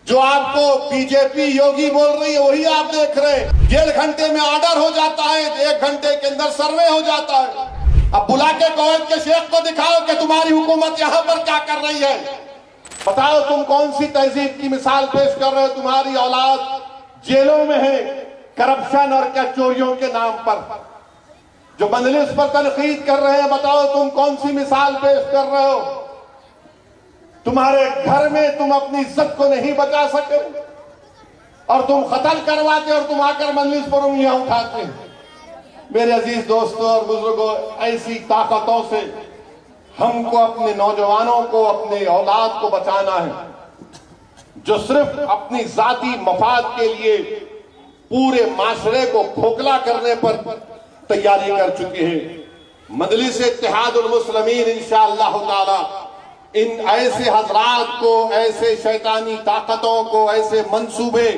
जो आपको बीजेपी योगी बोल रही है वही आप देख रहे हैं। 1.5 घंटे में ऑर्डर हो जाता है, 1 घंटे के अंदर सर्वे हो जाता है। अब बुला के कुवैत के शेख को दिखाओ कि तुम्हारी हुकूमत यहां पर क्या कर रही है। बताओ तुम कौन सी तहजीब की मिसाल पेश कर रहे हो। तुम्हारी औलाद जेलों में है करप्शन और क्या चोरियों के नाम पर। जो मजलिस पर तनकीद कर रहे हैं, बताओ तुम कौन सी मिसाल पेश कर रहे हो। तुम्हारे घर में तुम अपनी इज्जत को नहीं बचा सके और तुम कत्ल करवाते और तुम आकर मजलिस पर उंगलियां उठाते। मेरे अजीज दोस्तों और बुजुर्गों, ऐसी ताकतों से हमको अपने नौजवानों को, अपने औलाद को बचाना है जो सिर्फ अपनी जाती मफाद के लिए पूरे माशरे को खोखला करने पर तैयारी कर चुके हैं। मजलिस इत्तेहादुल मुस्लिमीन इंशाअल्लाह ताला इन ऐसे हजरात को, ऐसे शैतानी ताकतों को, ऐसे मंसूबे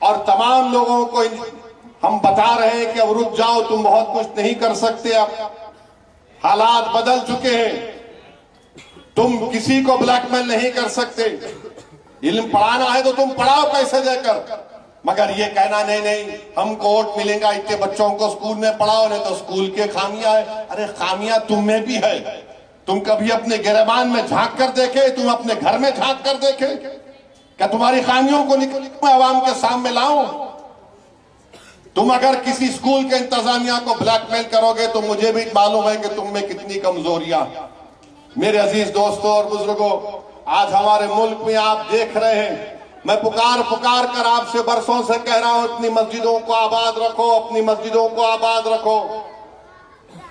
और तमाम लोगों को हम बता रहे हैं कि अब रुक जाओ, तुम बहुत कुछ नहीं कर सकते। अब हालात बदल चुके हैं, तुम किसी को ब्लैकमेल नहीं कर सकते। इल्म पढ़ाना है तो तुम पढ़ाओ पैसे देकर, मगर ये कहना नहीं नहीं हमको वोट मिलेगा, इतने बच्चों को स्कूल में पढ़ाओ, नहीं तो स्कूल के खामियां है। अरे खामियां तुम में भी है। तुम कभी अपने गिरबान में झांक कर देखे? तुम अपने घर में झांक कर देखे? क्या तुम्हारी खामियों को निकल आवाम के सामने लाऊं? तुम अगर किसी स्कूल के इंतजामिया को ब्लैकमेल करोगे तो मुझे भी मालूम है कि तुम में कितनी कमजोरियां। मेरे अजीज दोस्तों और बुजुर्गों, आज हमारे मुल्क में आप देख रहे हैं, मैं पुकार पुकार कर आपसे बरसों से कह रहा हूं, अपनी मस्जिदों को आबाद रखो, अपनी मस्जिदों को आबाद रखो।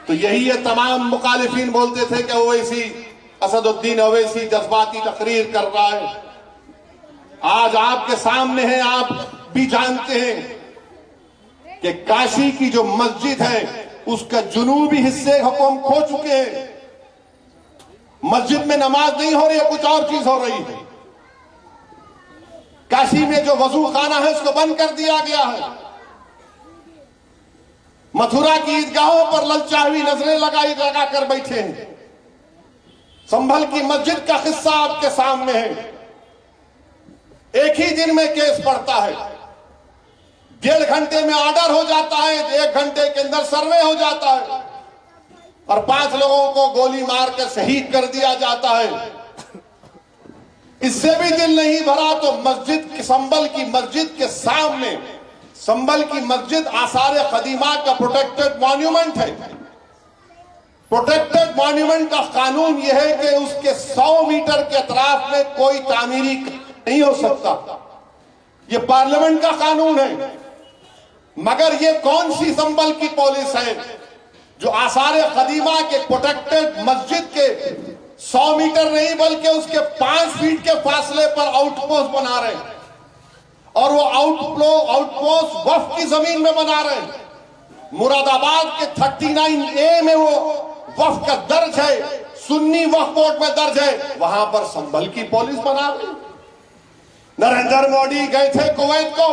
तो यही ये तमाम मुखालिफिन बोलते थे कि ओवैसी, असदुद्दीन ओवैसी जज्बाती तकरीर कर रहा है। आज आपके सामने है, आप भी जानते हैं कि काशी की जो मस्जिद है उसका जुनूबी हिस्से को हम खो चुके हैं। मस्जिद में नमाज नहीं हो रही है, कुछ और चीज हो रही है। काशी में जो वजू खाना है उसको बंद कर दिया गया है। मथुरा की ईदगाहों पर ललचावी नजरें लगा कर बैठे हैं। संभल की मस्जिद का किस्सा आपके सामने है। एक ही दिन में केस पड़ता है, 1.5 घंटे में ऑर्डर हो जाता है, 1 घंटे के अंदर सर्वे हो जाता है और 5 लोगों को गोली मार कर शहीद कर दिया जाता है। इससे भी दिल नहीं भरा तो मस्जिद, संभल की मस्जिद के सामने, संभल की मस्जिद आसार कदीमा का प्रोटेक्टेड मॉन्यूमेंट है। प्रोटेक्टेड मॉन्यूमेंट का कानून यह है कि उसके 100 मीटर के अतराफ में कोई तामीरी नहीं हो सकता। यह पार्लियामेंट का कानून है। मगर ये कौन सी संभल की पुलिस है जो आसार कदीमा के प्रोटेक्टेड मस्जिद के 100 मीटर नहीं बल्कि उसके 5 फीट के फासले पर आउटपोस्ट बना रहे हैं और वो आउटपोस्ट वक्फ की जमीन में बना रहे हैं। मुरादाबाद के 39A में वो वक्फ का दर्ज है, सुन्नी वक्फ बोर्ड में दर्ज है, वहां पर संभल की पुलिस बना रही। नरेंद्र मोदी गए थे कुवैत को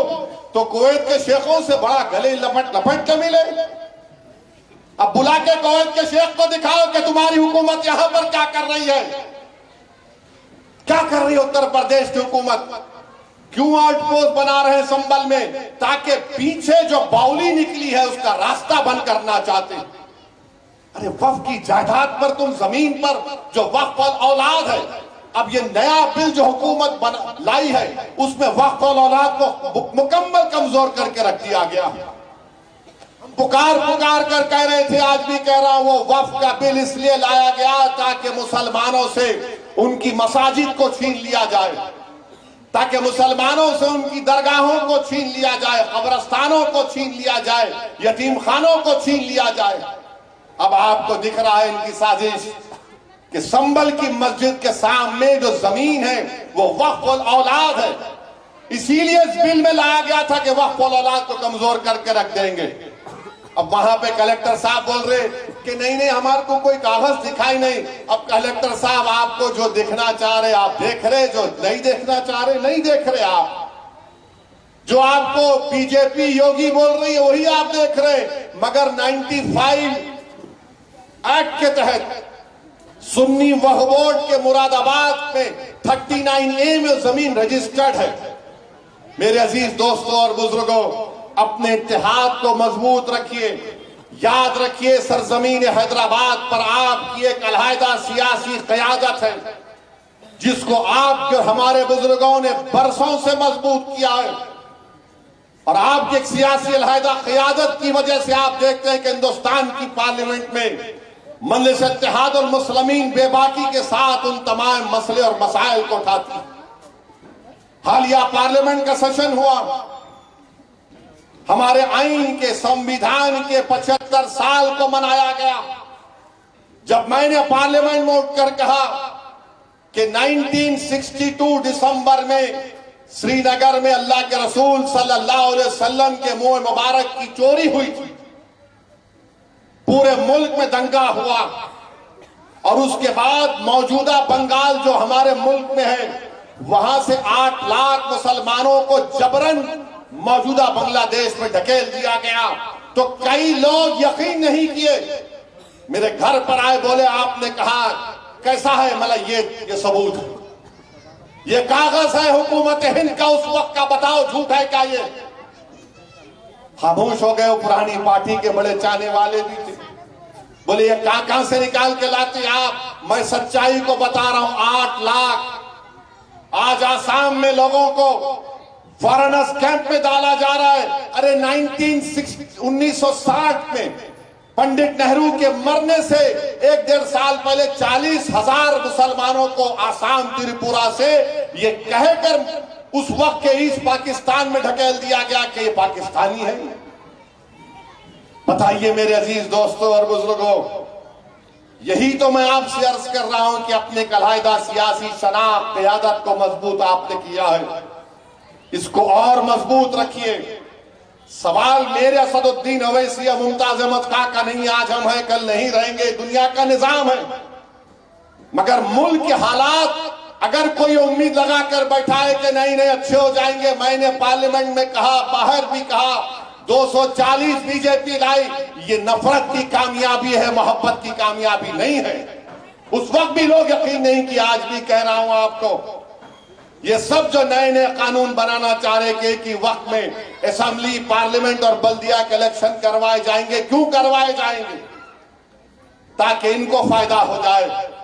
तो कुवैत के शेखों से बड़ा गले लपट के मिले। अब बुला के कुवैत के शेख को दिखाओ कि तुम्हारी हुकूमत यहां पर क्या कर रही है। क्या कर रही है उत्तर प्रदेश की हुकूमत? क्यों आउटपोस्ट बना रहे हैं संभल में? ताकि पीछे जो बाउली निकली है उसका रास्ता बंद करना चाहते हैं। अरे वक्फ की जायदाद पर, तुम जमीन पर जो वक्फ औलाद है, अब ये नया बिल जो हुकूमत लाई है उसमें वक्फ औलाद को मुकम्मल कमजोर करके रख दिया गया। हम पुकार पुकार कर कह रहे थे, आज भी कह रहा हूं, वो वक्फ का बिल इसलिए लाया गया ताकि मुसलमानों से उनकी मसाजिद को छीन लिया जाए, ताकि मुसलमानों से उनकी दरगाहों को छीन लिया जाए, कब्रस्तानों को छीन लिया जाए, यतीम खानों को छीन लिया जाए। अब आपको दिख रहा है इनकी साजिश कि संभल की मस्जिद के सामने जो जमीन है वो वक्फ औलाद है। इसीलिए इस बिल में लाया गया था कि वक्फ औलाद को कमजोर करके रख देंगे। अब वहां पे कलेक्टर साहब बोल रहे कि नहीं नहीं हमारे को कोई कागज दिखाई नहीं। अब कलेक्टर साहब आपको जो देखना चाह रहे आप देख रहे, जो नहीं देखना चाह रहे नहीं देख रहे। आप जो आपको बीजेपी योगी बोल रही है वही आप देख रहे। मगर 95 एक्ट के तहत सुन्नी वक्फ बोर्ड के मुरादाबाद में 39A में जमीन रजिस्टर्ड है। मेरे अजीज दोस्तों और बुजुर्गों, अपने इत्तेहाद को मजबूत रखिए। याद रखिए, सरजमीन हैदराबाद पर आपकी एक अलहदा सियासी क़यादत है जिसको आपके और हमारे बुजुर्गों ने बरसों से मजबूत किया है। और आपकी एक सियासी अलहदा क़यादत की वजह से आप देखते हैं कि हिंदुस्तान की पार्लियामेंट में मजलिस इत्तेहाद और मुस्लिमीन बेबाकी के साथ उन तमाम मसले और मसाइल को उठाती है। हालिया पार्लियामेंट का सेशन हुआ, हमारे आईन के संविधान के 75 साल को मनाया गया। जब मैंने पार्लियामेंट में उठकर कहा कि 1962 दिसंबर में श्रीनगर में अल्लाह के रसूल सल्लल्लाहु अलैहि वसल्लम के मुंह मुबारक की चोरी हुई थी, पूरे मुल्क में दंगा हुआ और उसके बाद मौजूदा बंगाल जो हमारे मुल्क में है वहां से 8 लाख मुसलमानों को जबरन मौजूदा बांग्लादेश में धकेल दिया गया, तो कई लोग यकीन नहीं किए। मेरे घर पर आए, बोले आपने कहा कैसा है? मतलब ये सबूत है, ये कागज है हुकूमत हिंद का उस वक्त का, बताओ झूठ है क्या? ये खामोश हो गए। पुरानी पार्टी के बड़े चाहने वाले भी थे, बोले ये कहां से निकाल के लाते आप? मैं सच्चाई को बता रहा हूं। 8 लाख आज आसाम में लोगों को फॉरेनर्स कैंप में डाला जा रहा है। अरे 1960 में पंडित नेहरू के मरने से 1-1.5 साल पहले 40,000 मुसलमानों को आसाम त्रिपुरा से ये कहकर उस वक्त के ईस्ट पाकिस्तान में ढकेल दिया गया कि ये पाकिस्तानी है। बताइए मेरे अजीज दोस्तों और बुजुर्गों, यही तो मैं आपसे अर्ज कर रहा हूं कि अपने अलहदा सियासी शनाख्त क़यादत को मजबूत आपने किया है, इसको और मजबूत रखिए। सवाल मेरे असदुद्दीन अवैसी या मुमताज अहमद खां का नहीं, आज हम हैं कल नहीं रहेंगे, दुनिया का निजाम है। मगर मुल्क के हालात, अगर कोई उम्मीद लगा कर बैठा है कि नहीं नहीं अच्छे हो जाएंगे, मैंने पार्लियामेंट में कहा, बाहर भी कहा, 240 बीजेपी लाई, ये नफरत की कामयाबी है, मोहब्बत की कामयाबी नहीं है। उस वक्त भी लोग यकीन नहीं किया, आज भी कह रहा हूं आपको। ये सब जो नए नए कानून बनाना चाह रहे कि वक्त में असेंबली, पार्लियामेंट और बल्दिया के इलेक्शन करवाए जाएंगे, क्यों करवाए जाएंगे? ताकि इनको फायदा हो जाए।